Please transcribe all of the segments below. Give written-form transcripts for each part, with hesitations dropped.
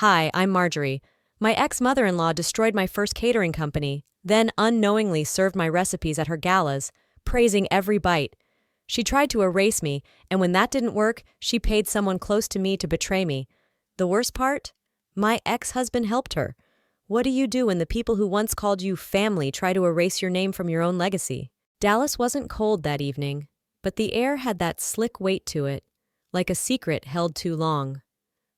Hi, I'm Marjorie. My ex-mother-in-law destroyed my first catering company, then unknowingly served my recipes at her galas, praising every bite. She tried to erase me, and when that didn't work, she paid someone close to me to betray me. The worst part? My ex-husband helped her. What do you do when the people who once called you family try to erase your name from your own legacy? Dallas wasn't cold that evening, but the air had that slick weight to it, like a secret held too long.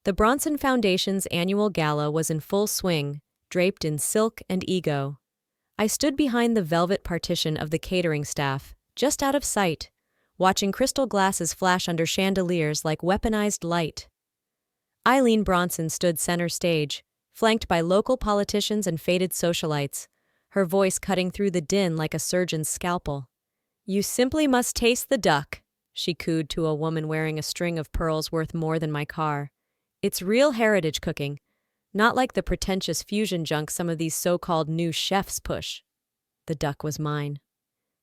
The Bronson Foundation's annual gala was in full swing, draped in silk and ego. I stood behind the velvet partition of the catering staff, just out of sight, watching crystal glasses flash under chandeliers like weaponized light. Eileen Bronson stood center stage, flanked by local politicians and faded socialites, her voice cutting through the din like a surgeon's scalpel. "You simply must taste the duck," she cooed to a woman wearing a string of pearls worth more than my car. "It's real heritage cooking, not like the pretentious fusion junk some of these so-called new chefs push." The duck was mine.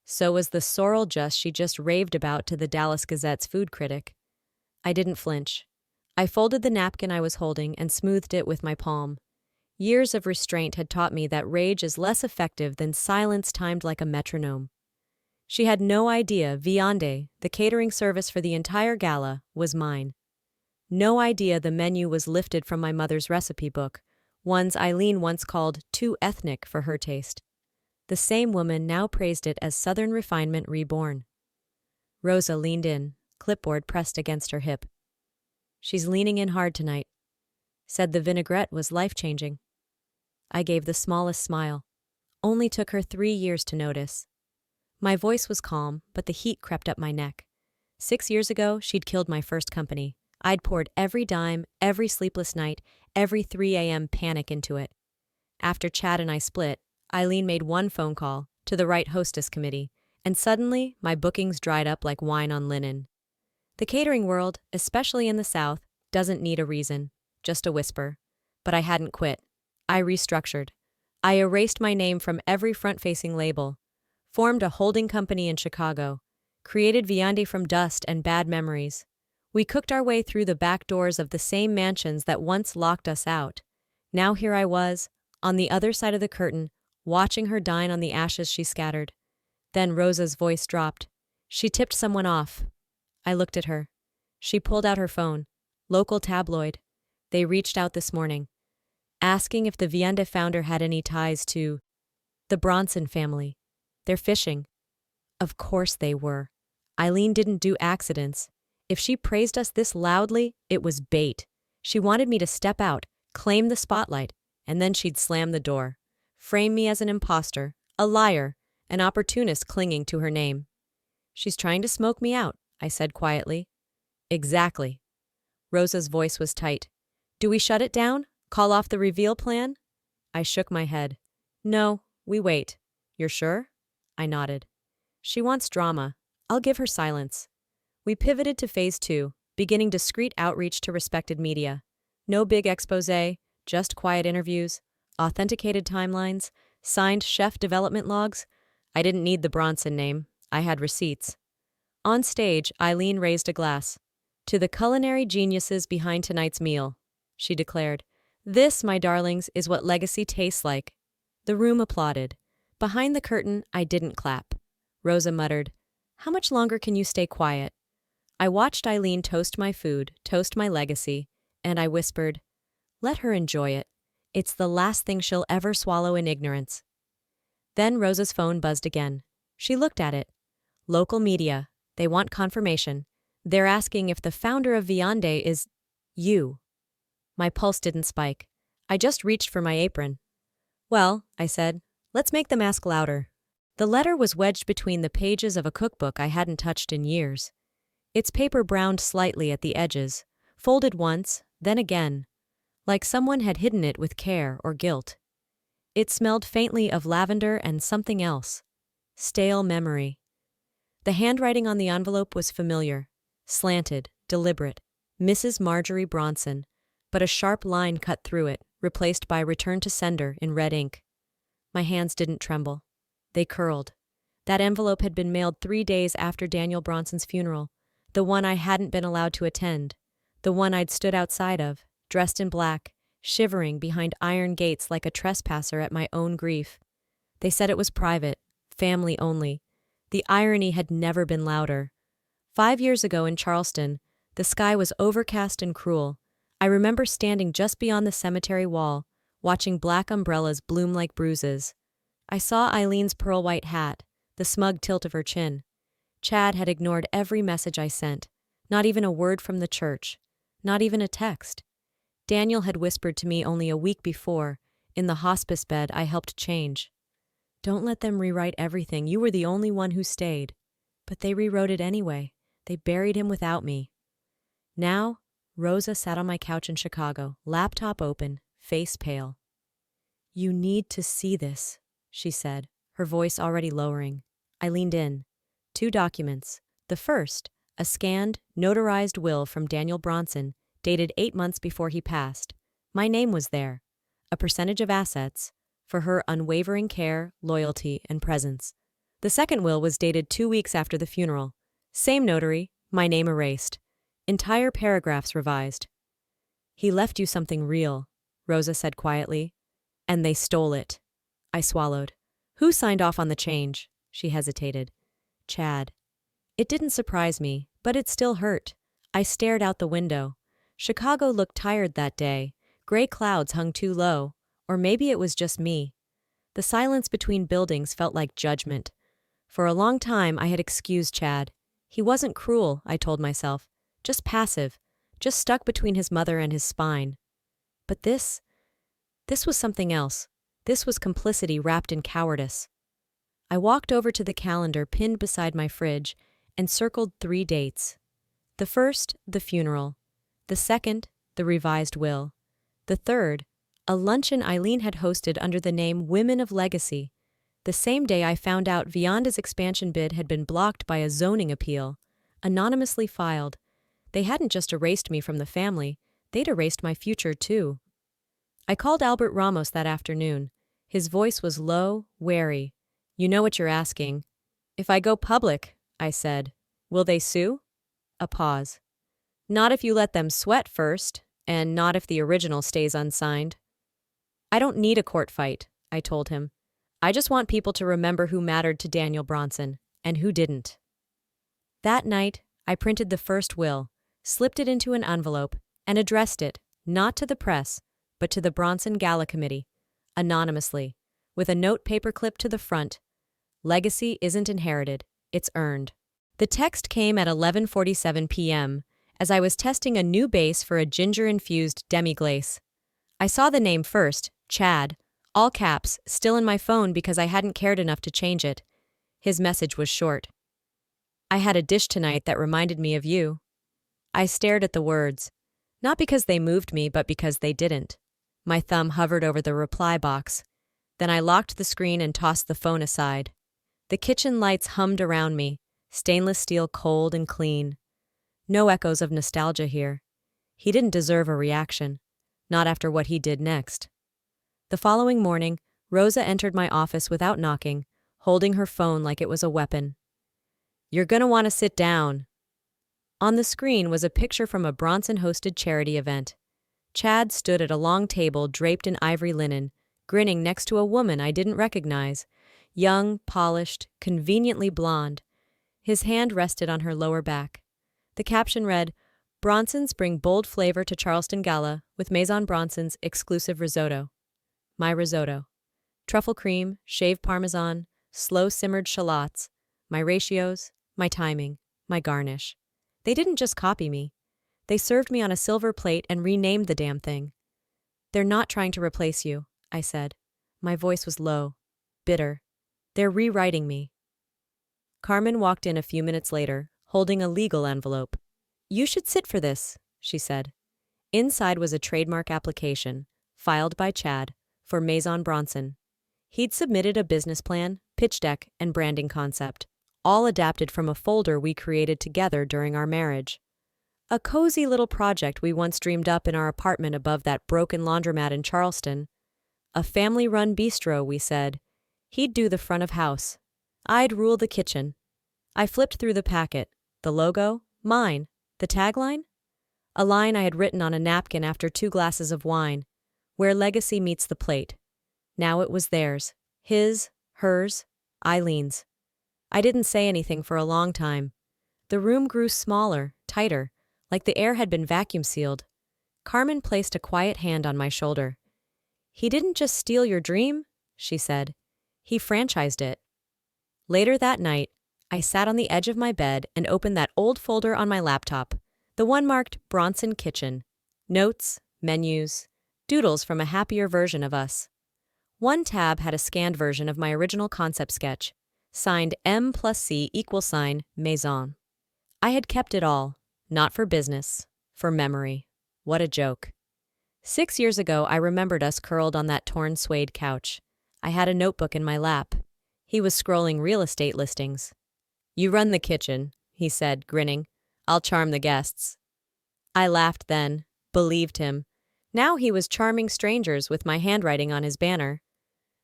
So was the sorrel she just raved about to the Dallas Gazette's food critic. I didn't flinch. I folded the napkin I was holding and smoothed it with my palm. Years of restraint had taught me that rage is less effective than silence timed like a metronome. She had no idea Viande, the catering service for the entire gala, was mine. No idea the menu was lifted from my mother's recipe book, ones Eileen once called too ethnic for her taste. The same woman now praised it as Southern refinement reborn. Rosa leaned in, clipboard pressed against her hip. "She's leaning in hard tonight. Said the vinaigrette was life-changing." I gave the smallest smile. Only took her 3 years to notice. My voice was calm, but the heat crept up my neck. 6 years ago, she'd killed my first company. I'd poured every dime, every sleepless night, every 3 a.m. panic into it. After Chad and I split, Eileen made one phone call to the right hostess committee, and suddenly my bookings dried up like wine on linen. The catering world, especially in the South, doesn't need a reason, just a whisper. But I hadn't quit. I restructured. I erased my name from every front-facing label, formed a holding company in Chicago, created Viande from dust and bad memories. We cooked our way through the back doors of the same mansions that once locked us out. Now here I was, on the other side of the curtain, watching her dine on the ashes she scattered. Then Rosa's voice dropped. She tipped someone off. I looked at her. She pulled out her phone. Local tabloid. They reached out this morning, asking if the Viande founder had any ties to the Bronson family. They're fishing. Of course they were. Eileen didn't do accidents. If she praised us this loudly, it was bait. She wanted me to step out, claim the spotlight, and then she'd slam the door. Frame me as an imposter, a liar, an opportunist clinging to her name. "She's trying to smoke me out," I said quietly. "Exactly." Rosa's voice was tight. "Do we shut it down? Call off the reveal plan?" I shook my head. "No, we wait." "You're sure?" I nodded. "She wants drama. I'll give her silence." We pivoted to phase 2, beginning discreet outreach to respected media. No big exposé, just quiet interviews, authenticated timelines, signed chef development logs. I didn't need the Bronson name. I had receipts. On stage, Eileen raised a glass. "To the culinary geniuses behind tonight's meal," she declared. "This, my darlings, is what legacy tastes like." The room applauded. Behind the curtain, I didn't clap. Rosa muttered, "How much longer can you stay quiet?" I watched Eileen toast my food, toast my legacy, and I whispered, "Let her enjoy it. It's the last thing she'll ever swallow in ignorance." Then Rosa's phone buzzed again. She looked at it. "Local media. They want confirmation. They're asking if the founder of Viande is you." My pulse didn't spike. I just reached for my apron. "Well," I said, "let's make them ask louder." The letter was wedged between the pages of a cookbook I hadn't touched in years. Its paper browned slightly at the edges, folded once, then again, like someone had hidden it with care or guilt. It smelled faintly of lavender and something else. Stale memory. The handwriting on the envelope was familiar, slanted, deliberate. Mrs. Marjorie Bronson, but a sharp line cut through it, replaced by "Return to Sender" in red ink. My hands didn't tremble. They curled. That envelope had been mailed 3 days after Daniel Bronson's funeral, the one I hadn't been allowed to attend, the one I'd stood outside of, dressed in black, shivering behind iron gates like a trespasser at my own grief. They said it was private, family only. The irony had never been louder. 5 years ago in Charleston, the sky was overcast and cruel. I remember standing just beyond the cemetery wall, watching black umbrellas bloom like bruises. I saw Eileen's pearl-white hat, the smug tilt of her chin. Chad had ignored every message I sent, not even a word from the church, not even a text. Daniel had whispered to me only a week before, in the hospice bed I helped change. "Don't let them rewrite everything. You were the only one who stayed." But they rewrote it anyway. They buried him without me. Now, Rosa sat on my couch in Chicago, laptop open, face pale. "You need to see this," she said, her voice already lowering. I leaned in. 2 documents. The first, a scanned, notarized will from Daniel Bronson, dated 8 months before he passed. My name was there. A percentage of assets, for her unwavering care, loyalty, and presence. The second will was dated 2 weeks after the funeral. Same notary, my name erased. Entire paragraphs revised. "He left you something real," Rosa said quietly. "And they stole it." I swallowed. "Who signed off on the change?" She hesitated. "Chad." It didn't surprise me, but it still hurt. I stared out the window. Chicago looked tired that day. Gray clouds hung too low, or maybe it was just me. The silence between buildings felt like judgment. For a long time I had excused Chad. He wasn't cruel, I told myself. Just passive, just stuck between his mother and his spine. But this was something else. This was complicity wrapped in cowardice. I walked over to the calendar pinned beside my fridge and circled 3 dates. The first, the funeral. The second, the revised will. The third, a luncheon Eileen had hosted under the name Women of Legacy. The same day I found out Vianda's expansion bid had been blocked by a zoning appeal, anonymously filed. They hadn't just erased me from the family, they'd erased my future too. I called Albert Ramos that afternoon. His voice was low, wary. "You know what you're asking." "If I go public," I said, "will they sue?" A pause. "Not if you let them sweat first, and not if the original stays unsigned." "I don't need a court fight," I told him. "I just want people to remember who mattered to Daniel Bronson, and who didn't." That night, I printed the first will, slipped it into an envelope, and addressed it, not to the press, but to the Bronson Gala Committee, anonymously, with a note paperclip to the front. "Legacy isn't inherited, it's earned." The text came at 11:47 p.m., as I was testing a new base for a ginger-infused demi-glace. I saw the name first, Chad, all caps, still in my phone because I hadn't cared enough to change it. His message was short. "I had a dish tonight that reminded me of you." I stared at the words, not because they moved me, but because they didn't. My thumb hovered over the reply box. Then I locked the screen and tossed the phone aside. The kitchen lights hummed around me, stainless steel cold and clean. No echoes of nostalgia here. He didn't deserve a reaction, not after what he did next. The following morning, Rosa entered my office without knocking, holding her phone like it was a weapon. "You're gonna want to sit down." On the screen was a picture from a Bronson-hosted charity event. Chad stood at a long table draped in ivory linen, grinning next to a woman I didn't recognize, young, polished, conveniently blonde. His hand rested on her lower back. The caption read, "Bronsons bring bold flavor to Charleston Gala with Maison Bronson's exclusive risotto." My risotto. Truffle cream, shaved parmesan, slow-simmered shallots, my ratios, my timing, my garnish. They didn't just copy me. They served me on a silver plate and renamed the damn thing. "They're not trying to replace you," I said. My voice was low, bitter. "They're rewriting me." Carmen walked in a few minutes later, holding a legal envelope. "You should sit for this," she said. Inside was a trademark application, filed by Chad, for Maison Bronson. He'd submitted a business plan, pitch deck, and branding concept, all adapted from a folder we created together during our marriage. A cozy little project we once dreamed up in our apartment above that broken laundromat in Charleston. A family-run bistro, we said. He'd do the front of house. I'd rule the kitchen. I flipped through the packet. The logo? Mine. The tagline? A line I had written on a napkin after 2 glasses of wine. Where legacy meets the plate. Now it was theirs. His, hers, Eileen's. I didn't say anything for a long time. The room grew smaller, tighter, like the air had been vacuum sealed. Carmen placed a quiet hand on my shoulder. "He didn't just steal your dream," she said. "He franchised it." Later that night, I sat on the edge of my bed and opened that old folder on my laptop, the one marked Bronson Kitchen. Notes, menus, doodles from a happier version of us. One tab had a scanned version of my original concept sketch, signed M+C = Maison. I had kept it all, not for business, for memory. What a joke. 6 years ago, I remembered us curled on that torn suede couch. I had a notebook in my lap. He was scrolling real estate listings. "You run the kitchen," he said, grinning. "I'll charm the guests." I laughed then, believed him. Now he was charming strangers with my handwriting on his banner.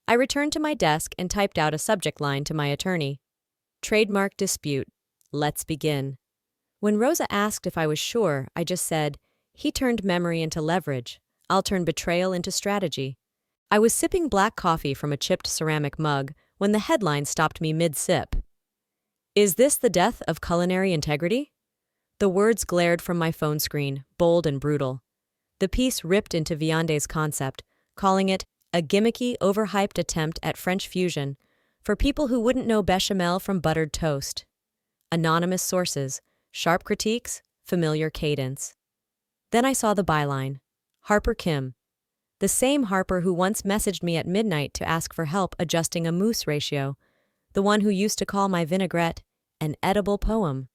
I returned to my desk and typed out a subject line to my attorney. "Trademark dispute. Let's begin." When Rosa asked if I was sure, I just said, "He turned memory into leverage. I'll turn betrayal into strategy." I was sipping black coffee from a chipped ceramic mug when the headline stopped me mid-sip. "Is this the death of culinary integrity?" The words glared from my phone screen, bold and brutal. The piece ripped into Viande's concept, calling it a gimmicky, overhyped attempt at French fusion for people who wouldn't know bechamel from buttered toast. Anonymous sources, sharp critiques, familiar cadence. Then I saw the byline. Harper Kim. The same Harper who once messaged me at midnight to ask for help adjusting a mousse ratio. The one who used to call my vinaigrette an edible poem.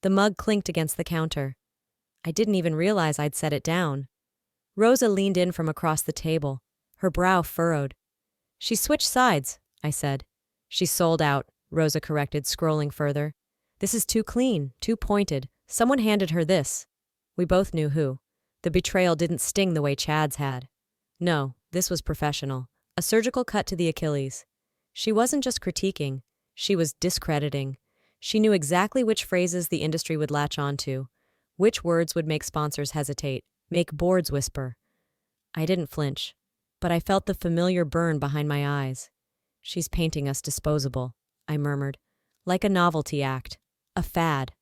The mug clinked against the counter. I didn't even realize I'd set it down. Rosa leaned in from across the table, her brow furrowed. "She switched sides," I said. "She sold out," Rosa corrected, scrolling further. "This is too clean, too pointed. Someone handed her this." We both knew who. The betrayal didn't sting the way Chad's had. No, this was professional. A surgical cut to the Achilles. She wasn't just critiquing, she was discrediting. She knew exactly which phrases the industry would latch onto, which words would make sponsors hesitate, make boards whisper. I didn't flinch, but I felt the familiar burn behind my eyes. "She's painting us disposable," I murmured, "like a novelty act, a fad."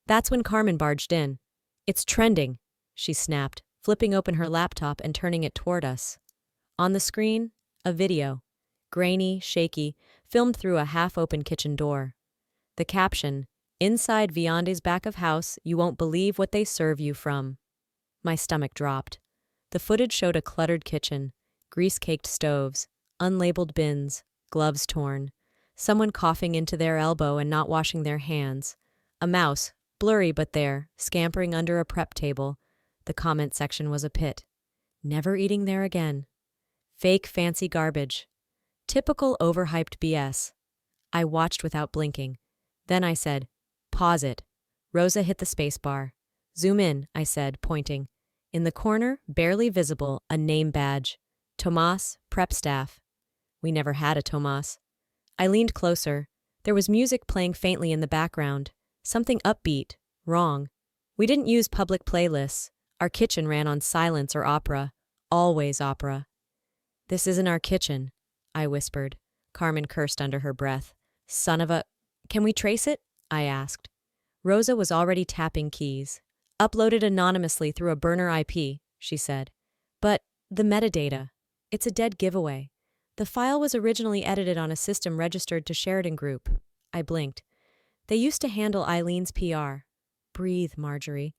That's when Carmen barged in. "It's trending," she snapped, flipping open her laptop and turning it toward us. On the screen, a video, grainy, shaky, filmed through a half-open kitchen door. The caption, "Inside Viande's back of house, you won't believe what they serve you from." My stomach dropped. The footage showed a cluttered kitchen, grease-caked stoves, unlabeled bins, gloves torn, someone coughing into their elbow and not washing their hands, a mouse, blurry but there, scampering under a prep table. The comment section was a pit. Never eating there again. Fake fancy garbage. Typical overhyped BS. I watched without blinking. Then I said, "Pause it." Rosa hit the space bar. "Zoom in," I said, pointing. In the corner, barely visible, a name badge. Tomas, prep staff. We never had a Tomas. I leaned closer. There was music playing faintly in the background. Something upbeat, wrong. We didn't use public playlists. Our kitchen ran on silence or opera. Always opera. "This isn't our kitchen," I whispered. Carmen cursed under her breath. "Son of a—" "Can we trace it?" I asked. Rosa was already tapping keys. "Uploaded anonymously through a burner IP," she said. "But the metadata. It's a dead giveaway. The file was originally edited on a system registered to Sheridan Group." I blinked. "They used to handle Eileen's PR. Breathe, Marjorie."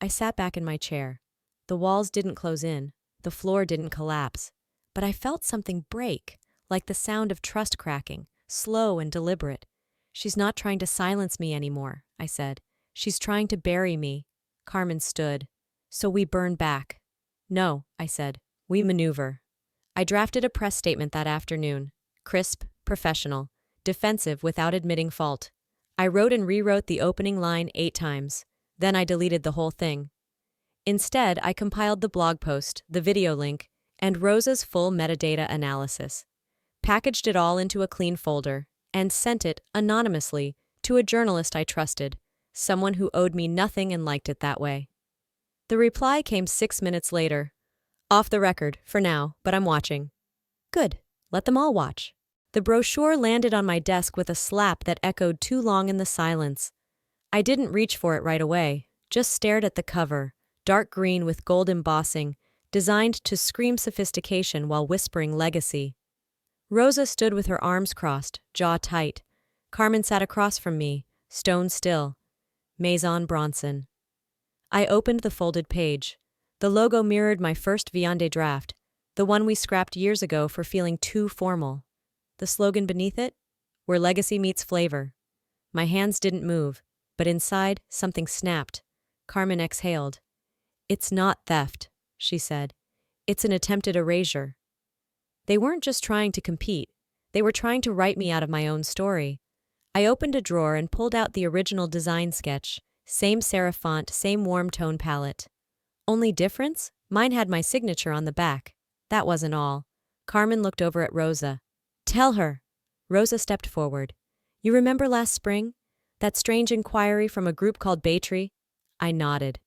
I sat back in my chair. The walls didn't close in. The floor didn't collapse. But I felt something break, like the sound of trust cracking, slow and deliberate. "She's not trying to silence me anymore," I said. "She's trying to bury me." Carmen stood. "So we burn back." "No," I said. "We maneuver." I drafted a press statement that afternoon. Crisp, professional, defensive without admitting fault. I wrote and rewrote the opening line 8 times. Then I deleted the whole thing. Instead, I compiled the blog post, the video link, and Rosa's full metadata analysis, packaged it all into a clean folder, and sent it, anonymously, to a journalist I trusted, someone who owed me nothing and liked it that way. The reply came 6 minutes later. Off the record, for now, but I'm watching. Good. Let them all watch. The brochure landed on my desk with a slap that echoed too long in the silence. I didn't reach for it right away, just stared at the cover, dark green with gold embossing, designed to scream sophistication while whispering legacy. Rosa stood with her arms crossed, jaw tight. Carmen sat across from me, stone still. Maison Bronson. I opened the folded page. The logo mirrored my first Viande draft, the one we scrapped years ago for feeling too formal. The slogan beneath it? Where legacy meets flavor. My hands didn't move, but inside, something snapped. Carmen exhaled. It's not theft, she said. It's an attempted erasure. They weren't just trying to compete. They were trying to write me out of my own story. I opened a drawer and pulled out the original design sketch. Same serif font, same warm tone palette. Only difference? Mine had my signature on the back. That wasn't all. Carmen looked over at Rosa. Tell her. Rosa stepped forward. You remember last spring? That strange inquiry from a group called Betrayals? I nodded.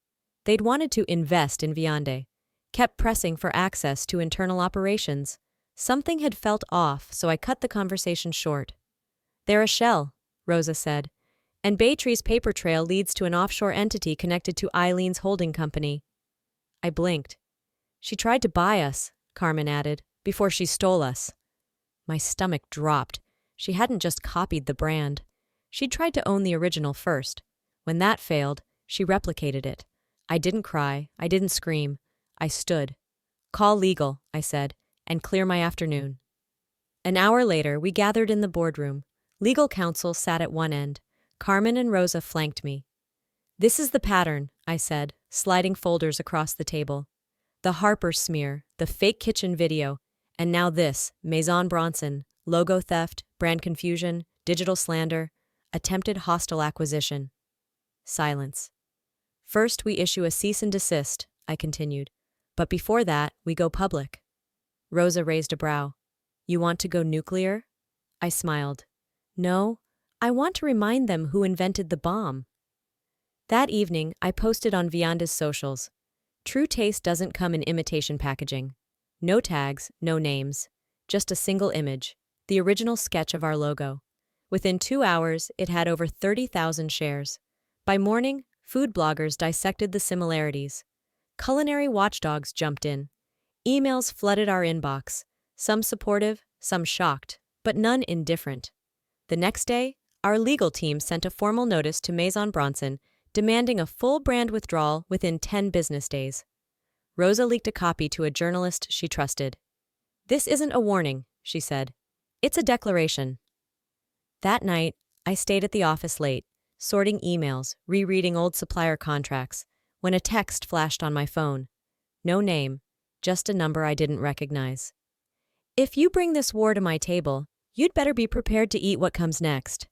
They'd wanted to invest in Viande. Kept pressing for access to internal operations. Something had felt off, so I cut the conversation short. They're a shell, Rosa said. And Betrayals' paper trail leads to an offshore entity connected to Eileen's holding company. I blinked. She tried to buy us, Carmen added, before she stole us. My stomach dropped. She hadn't just copied the brand. She'd tried to own the original first. When that failed, she replicated it. I didn't cry. I didn't scream. I stood. Call legal, I said, and clear my afternoon. An hour later, we gathered in the boardroom. Legal counsel sat at one end. Carmen and Rosa flanked me. This is the pattern, I said, sliding folders across the table. The Harper smear, the fake kitchen video, and now this, Maison Bronson, logo theft, brand confusion, digital slander, attempted hostile acquisition. Silence. First, we issue a cease and desist, I continued. But before that, we go public. Rosa raised a brow. You want to go nuclear? I smiled. No, I want to remind them who invented the bomb. That evening, I posted on Vianda's socials. True taste doesn't come in imitation packaging. No tags, no names. Just a single image, the original sketch of our logo. Within 2 hours, it had over 30,000 shares. By morning, food bloggers dissected the similarities. Culinary watchdogs jumped in. Emails flooded our inbox, some supportive, some shocked, but none indifferent. The next day, our legal team sent a formal notice to Maison Bronson demanding a full brand withdrawal within 10 business days. Rosa leaked a copy to a journalist she trusted. This isn't a warning, she said. It's a declaration. That night, I stayed at the office late, sorting emails, rereading old supplier contracts, when a text flashed on my phone. No name, just a number I didn't recognize. If you bring this war to my table, you'd better be prepared to eat what comes next.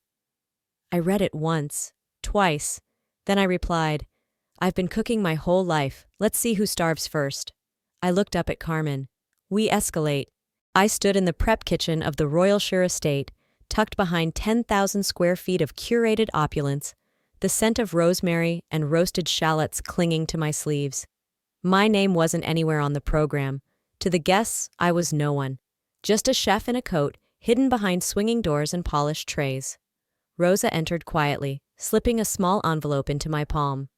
I read it once, twice. Then I replied, I've been cooking my whole life. Let's see who starves first. I looked up at Carmen. We escalate. I stood in the prep kitchen of the Royalshire estate, tucked behind 10,000 square feet of curated opulence, the scent of rosemary and roasted shallots clinging to my sleeves. My name wasn't anywhere on the program. To the guests, I was no one. Just a chef in a coat, hidden behind swinging doors and polished trays. Rosa entered quietly, slipping a small envelope into my palm.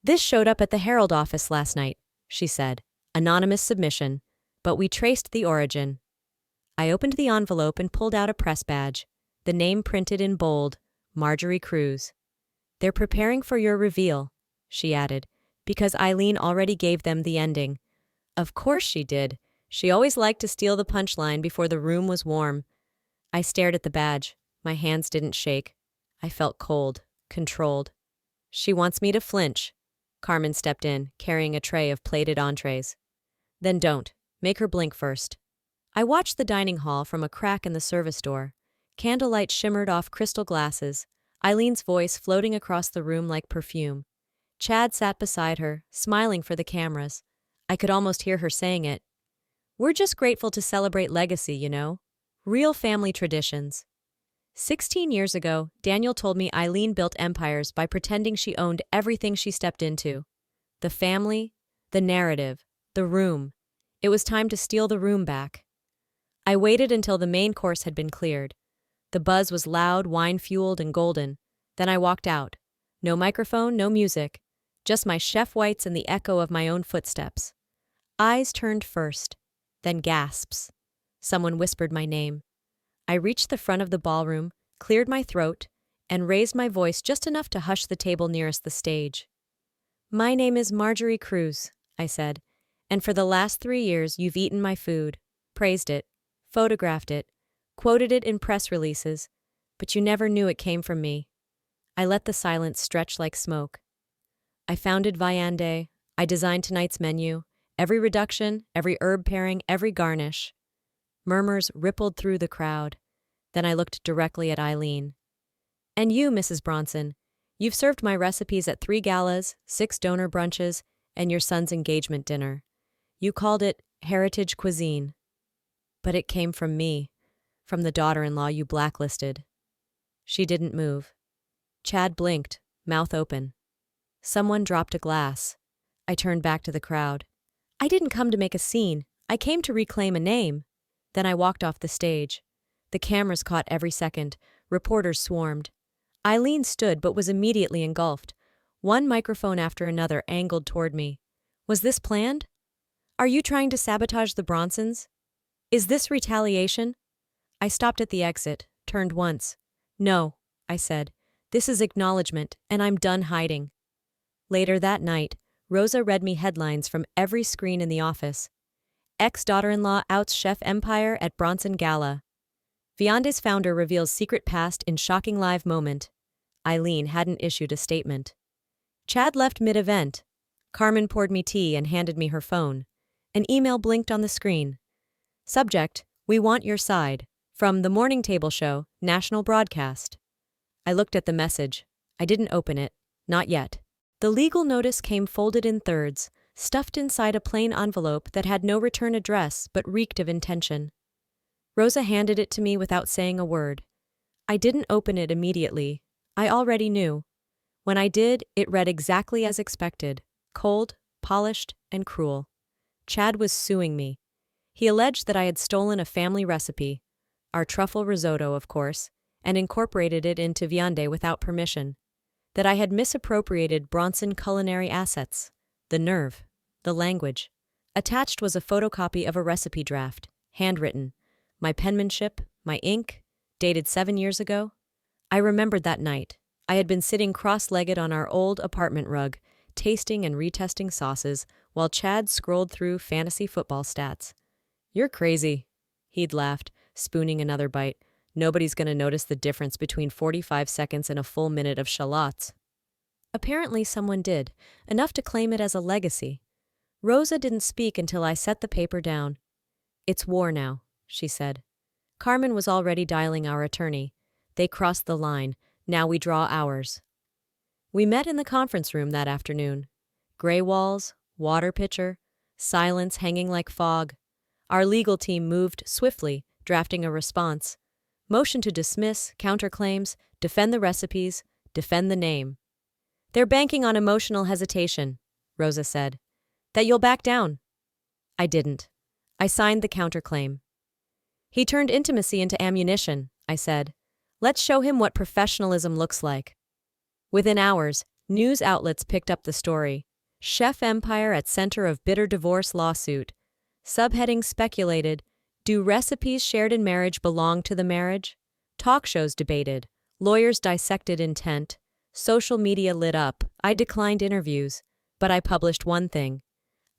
This showed up at the Herald office last night, she said. Anonymous submission, but we traced the origin. I opened the envelope and pulled out a press badge, the name printed in bold, Marjorie Cruz. They're preparing for your reveal, she added, because Eileen already gave them the ending. Of course she did. She always liked to steal the punchline before the room was warm. I stared at the badge. My hands didn't shake. I felt cold, controlled. She wants me to flinch. Carmen stepped in, carrying a tray of plated entrees. Then don't. Make her blink first. I watched the dining hall from a crack in the service door. Candlelight shimmered off crystal glasses, Eileen's voice floating across the room like perfume. Chad sat beside her, smiling for the cameras. I could almost hear her saying it. We're just grateful to celebrate legacy, you know? Real family traditions. 16 years ago, Daniel told me Eileen built empires by pretending she owned everything she stepped into. The family, the narrative, the room. It was time to steal the room back. I waited until the main course had been cleared. The buzz was loud, wine-fueled, and golden. Then I walked out. No microphone, no music. Just my chef whites and the echo of my own footsteps. Eyes turned first, then gasps. Someone whispered my name. I reached the front of the ballroom, cleared my throat, and raised my voice just enough to hush the table nearest the stage. "My name is Marjorie Cruz," I said, "and for the last 3 years you've eaten my food, praised it, photographed it, quoted it in press releases, but you never knew it came from me." I let the silence stretch like smoke. I founded Viande, I designed tonight's menu, every reduction, every herb pairing, every garnish. Murmurs rippled through the crowd. Then I looked directly at Eileen. "And you, Mrs. Bronson, you've served my recipes at 3 galas, 6 donor brunches, and your son's engagement dinner. You called it heritage cuisine. But it came from me, from the daughter-in-law you blacklisted." She didn't move. Chad blinked, mouth open. Someone dropped a glass. I turned back to the crowd. "I didn't come to make a scene. I came to reclaim a name." Then I walked off the stage. The cameras caught every second. Reporters swarmed. Eileen stood but was immediately engulfed. One microphone after another angled toward me. Was this planned? "Are you trying to sabotage the Bronsons? Is this retaliation?" I stopped at the exit, turned once. "No," I said. "This is acknowledgement, and I'm done hiding." Later that night, Rosa read me headlines from every screen in the office. Ex-daughter-in-law outs chef empire at Bronson Gala. Viande's founder reveals secret past in shocking live moment. Eileen hadn't issued a statement. Chad left mid-event. Carmen poured me tea and handed me her phone. An email blinked on the screen. Subject: "We want your side." From The Morning Table Show, National Broadcast. I looked at the message. I didn't open it. Not yet. The legal notice came folded in thirds, stuffed inside a plain envelope that had no return address but reeked of intention. Rosa handed it to me without saying a word. I didn't open it immediately. I already knew. When I did, it read exactly as expected: cold, polished, and cruel. Chad was suing me. He alleged that I had stolen a family recipe, our truffle risotto, of course, and incorporated it into viande without permission. That I had misappropriated Bronson culinary assets. The nerve. The language. Attached was a photocopy of a recipe draft, handwritten. My penmanship, my ink, dated 7 years ago. I remembered that night. I had been sitting cross-legged on our old apartment rug, tasting and retesting sauces, while Chad scrolled through fantasy football stats. "You're crazy," he'd laughed, spooning another bite. "Nobody's gonna notice the difference between 45 seconds and a full minute of shallots." Apparently someone did, enough to claim it as a legacy. Rosa didn't speak until I set the paper down. "It's war now," she said. Carmen was already dialing our attorney. They crossed the line. Now we draw ours. We met in the conference room that afternoon. Gray walls, water pitcher, silence hanging like fog. Our legal team moved swiftly, drafting a response. Motion to dismiss, counterclaims, defend the recipes, defend the name. "They're banking on emotional hesitation," Rosa said. "That you'll back down." I didn't. I signed the counterclaim. "He turned intimacy into ammunition," I said. "Let's show him what professionalism looks like." Within hours, news outlets picked up the story. Chef empire at center of bitter divorce lawsuit. Subheading speculated, "Do recipes shared in marriage belong to the marriage?" Talk shows debated. Lawyers dissected intent. Social media lit up. I declined interviews, but I published one thing.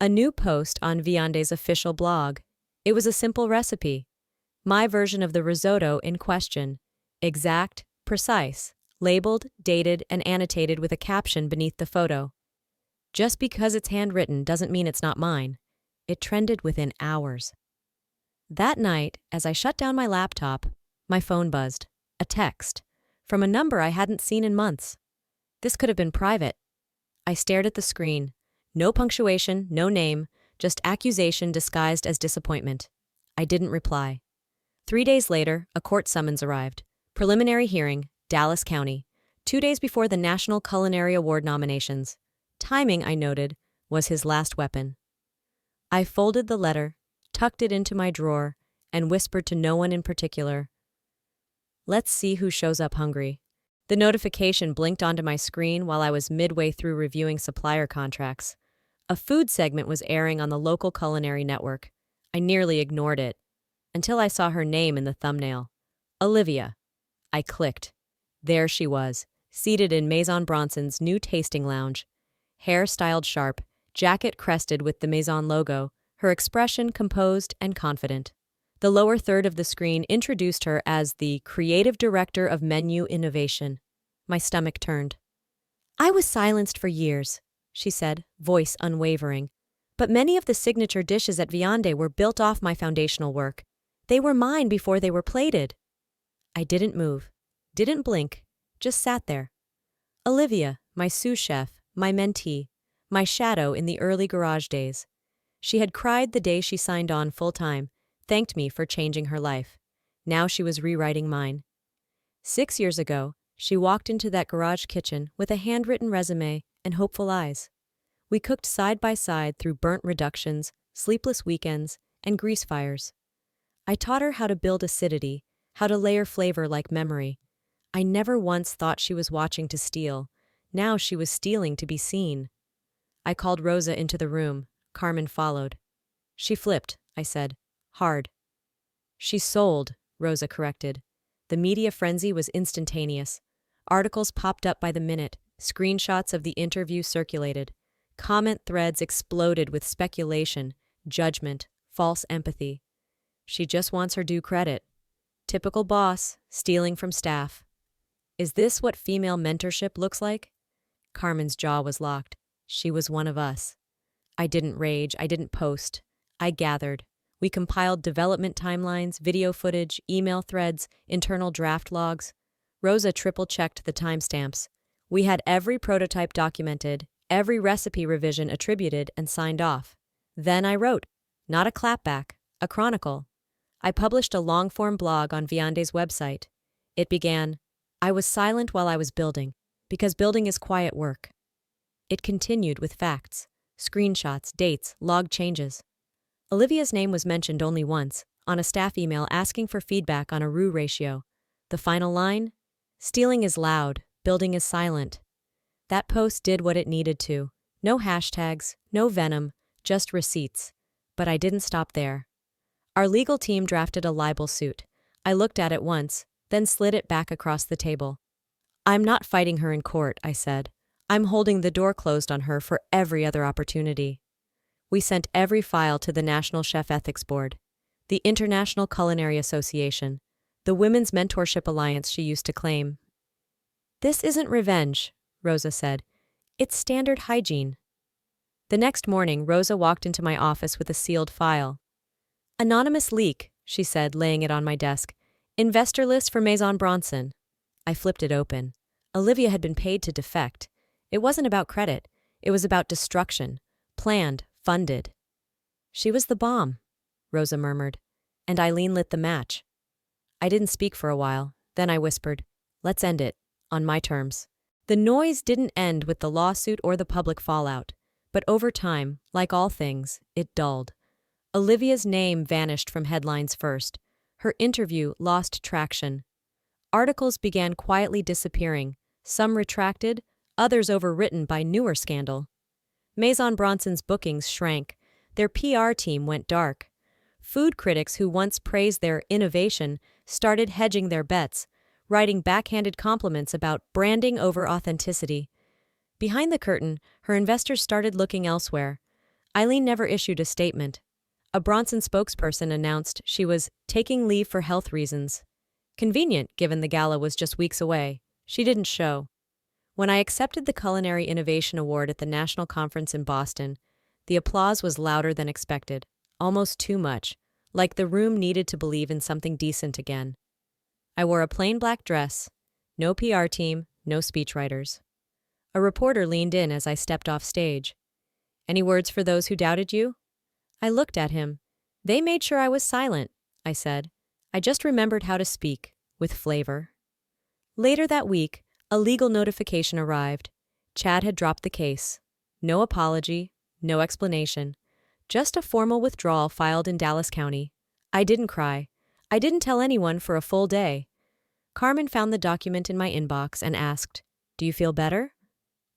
A new post on Viande's official blog. It was a simple recipe. My version of the risotto in question. Exact, precise, labeled, dated, and annotated with a caption beneath the photo. Just because it's handwritten doesn't mean it's not mine. It trended within hours. That night, as I shut down my laptop, my phone buzzed. A text. From a number I hadn't seen in months. This could have been private. I stared at the screen. No punctuation, no name, just accusation disguised as disappointment. I didn't reply. 3 days later, a court summons arrived. Preliminary hearing, Dallas County. 2 days before the National Culinary Award nominations. Timing, I noted, was his last weapon. I folded the letter, tucked it into my drawer, and whispered to no one in particular. Let's see who shows up hungry. The notification blinked onto my screen while I was midway through reviewing supplier contracts. A food segment was airing on the local culinary network. I nearly ignored it, until I saw her name in the thumbnail. Olivia. I clicked. There she was, seated in Maison Bronson's new tasting lounge. Hair styled sharp, jacket crested with the Maison logo, her expression composed and confident. The lower third of the screen introduced her as the creative director of menu innovation. My stomach turned. I was silenced for years, she said, voice unwavering. But many of the signature dishes at Viande were built off my foundational work. They were mine before they were plated. I didn't move, didn't blink, just sat there. Olivia, my sous chef, my mentee, my shadow in the early garage days. She had cried the day she signed on full-time, thanked me for changing her life. Now she was rewriting mine. 6 years ago, she walked into that garage kitchen with a handwritten resume and hopeful eyes. We cooked side by side through burnt reductions, sleepless weekends, and grease fires. I taught her how to build acidity, how to layer flavor like memory. I never once thought she was watching to steal. Now she was stealing to be seen. I called Rosa into the room. Carmen followed. She flipped, I said. Hard. She sold, Rosa corrected. The media frenzy was instantaneous. Articles popped up by the minute. Screenshots of the interview circulated. Comment threads exploded with speculation, judgment, false empathy. She just wants her due credit. Typical boss, stealing from staff. Is this what female mentorship looks like? Carmen's jaw was locked. She was one of us. I didn't rage, I didn't post. I gathered. We compiled development timelines, video footage, email threads, internal draft logs. Rosa triple-checked the timestamps. We had every prototype documented, every recipe revision attributed and signed off. Then I wrote, not a clapback, a chronicle. I published a long-form blog on Viande's website. It began, I was silent while I was building, because building is quiet work. It continued with facts, screenshots, dates, log changes. Olivia's name was mentioned only once, on a staff email asking for feedback on a roux ratio. The final line? Stealing is loud, building is silent. That post did what it needed to. No hashtags, no venom, just receipts. But I didn't stop there. Our legal team drafted a libel suit. I looked at it once, then slid it back across the table. I'm not fighting her in court, I said. I'm holding the door closed on her for every other opportunity. We sent every file to the National Chef Ethics Board, the International Culinary Association, the Women's Mentorship Alliance she used to claim. This isn't revenge, Rosa said. It's standard hygiene. The next morning, Rosa walked into my office with a sealed file. Anonymous leak, she said, laying it on my desk. Investor list for Maison Bronson. I flipped it open. Olivia had been paid to defect. It wasn't about credit. It was about destruction. Planned, funded. She was the bomb, Rosa murmured, and Eileen lit the match. I didn't speak for a while. Then I whispered, let's end it, on my terms. The noise didn't end with the lawsuit or the public fallout, but over time, like all things, it dulled. Olivia's name vanished from headlines first. Her interview lost traction. Articles began quietly disappearing, some retracted, others overwritten by newer scandal. Maison Bronson's bookings shrank. Their PR team went dark. Food critics who once praised their innovation started hedging their bets, writing backhanded compliments about branding over authenticity. Behind the curtain, her investors started looking elsewhere. Eileen never issued a statement. A Bronson spokesperson announced she was taking leave for health reasons. Convenient, given the gala was just weeks away. She didn't show. When I accepted the Culinary Innovation Award at the National Conference in Boston, the applause was louder than expected, almost too much, like the room needed to believe in something decent again. I wore a plain black dress, no PR team, no speechwriters. A reporter leaned in as I stepped off stage. Any words for those who doubted you? I looked at him. They made sure I was silent, I said. I just remembered how to speak, with flavor. Later that week, a legal notification arrived. Chad had dropped the case. No apology, no explanation. Just a formal withdrawal filed in Dallas County. I didn't cry. I didn't tell anyone for a full day. Carmen found the document in my inbox and asked, "Do you feel better?"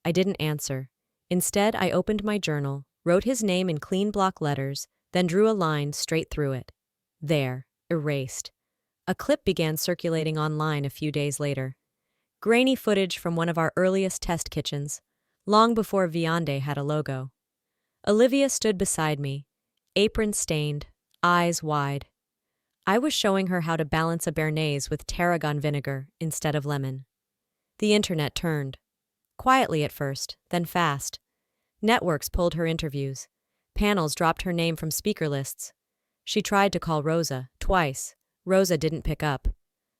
I didn't answer. Instead, I opened my journal, wrote his name in clean block letters, then drew a line straight through it. There, erased. A clip began circulating online a few days later. Grainy footage from one of our earliest test kitchens, long before Viande had a logo. Olivia stood beside me, apron stained, eyes wide. I was showing her how to balance a béarnaise with tarragon vinegar instead of lemon. The internet turned. Quietly at first, then fast. Networks pulled her interviews. Panels dropped her name from speaker lists. She tried to call Rosa, twice. Rosa didn't pick up.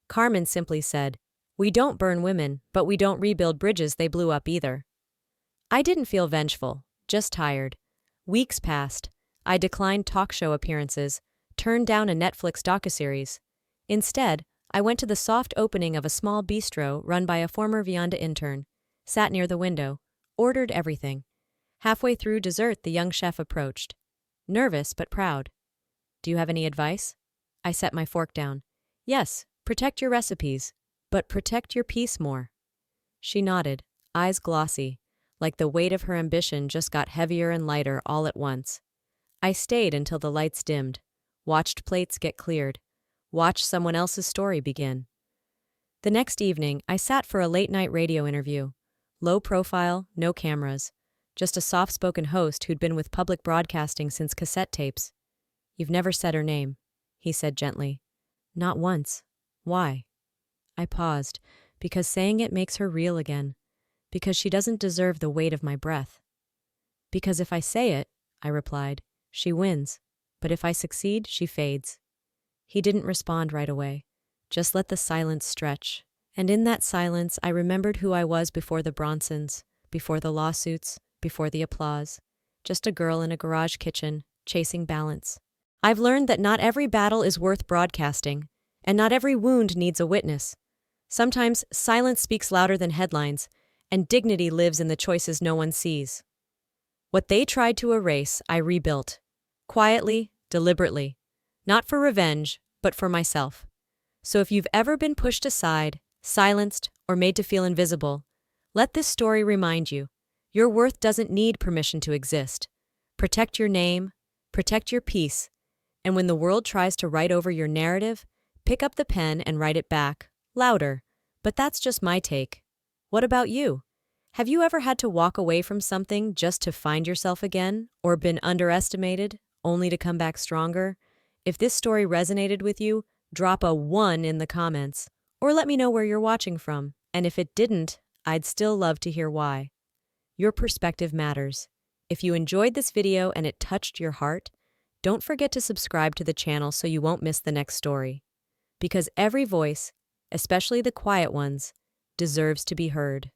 Carmen simply said, "We don't burn women, but we don't rebuild bridges they blew up either." I didn't feel vengeful, just tired. Weeks passed. I declined talk show appearances, turned down a Netflix docuseries. Instead, I went to the soft opening of a small bistro run by a former Vianda intern, sat near the window, ordered everything. Halfway through dessert, the young chef approached. Nervous but proud. "Do you have any advice?" I set my fork down. "Yes, protect your recipes, but protect your peace more." She nodded, eyes glossy, like the weight of her ambition just got heavier and lighter all at once. I stayed until the lights dimmed, watched plates get cleared, watched someone else's story begin. The next evening, I sat for a late-night radio interview. Low profile, no cameras, just a soft-spoken host who'd been with public broadcasting since cassette tapes. "You've never said her name," he said gently. "Not once. Why?" I paused, because saying it makes her real again, because she doesn't deserve the weight of my breath. "Because if I say it," I replied, "she wins, but if I succeed, she fades." He didn't respond right away, just let the silence stretch. And in that silence, I remembered who I was before the Bronsons, before the lawsuits, before the applause. Just a girl in a garage kitchen, chasing balance. I've learned that not every battle is worth broadcasting, and not every wound needs a witness. Sometimes silence speaks louder than headlines, and dignity lives in the choices no one sees. What they tried to erase, I rebuilt. Quietly, deliberately. Not for revenge, but for myself. So if you've ever been pushed aside, silenced, or made to feel invisible, let this story remind you, your worth doesn't need permission to exist. Protect your name, protect your peace, and when the world tries to write over your narrative, pick up the pen and write it back, louder. But that's just my take. What about you? Have you ever had to walk away from something just to find yourself again, or been underestimated, only to come back stronger? If this story resonated with you, drop a 1 in the comments, or let me know where you're watching from. And if it didn't, I'd still love to hear why. Your perspective matters. If you enjoyed this video and it touched your heart, don't forget to subscribe to the channel so you won't miss the next story. Because every voice, especially the quiet ones, deserves to be heard.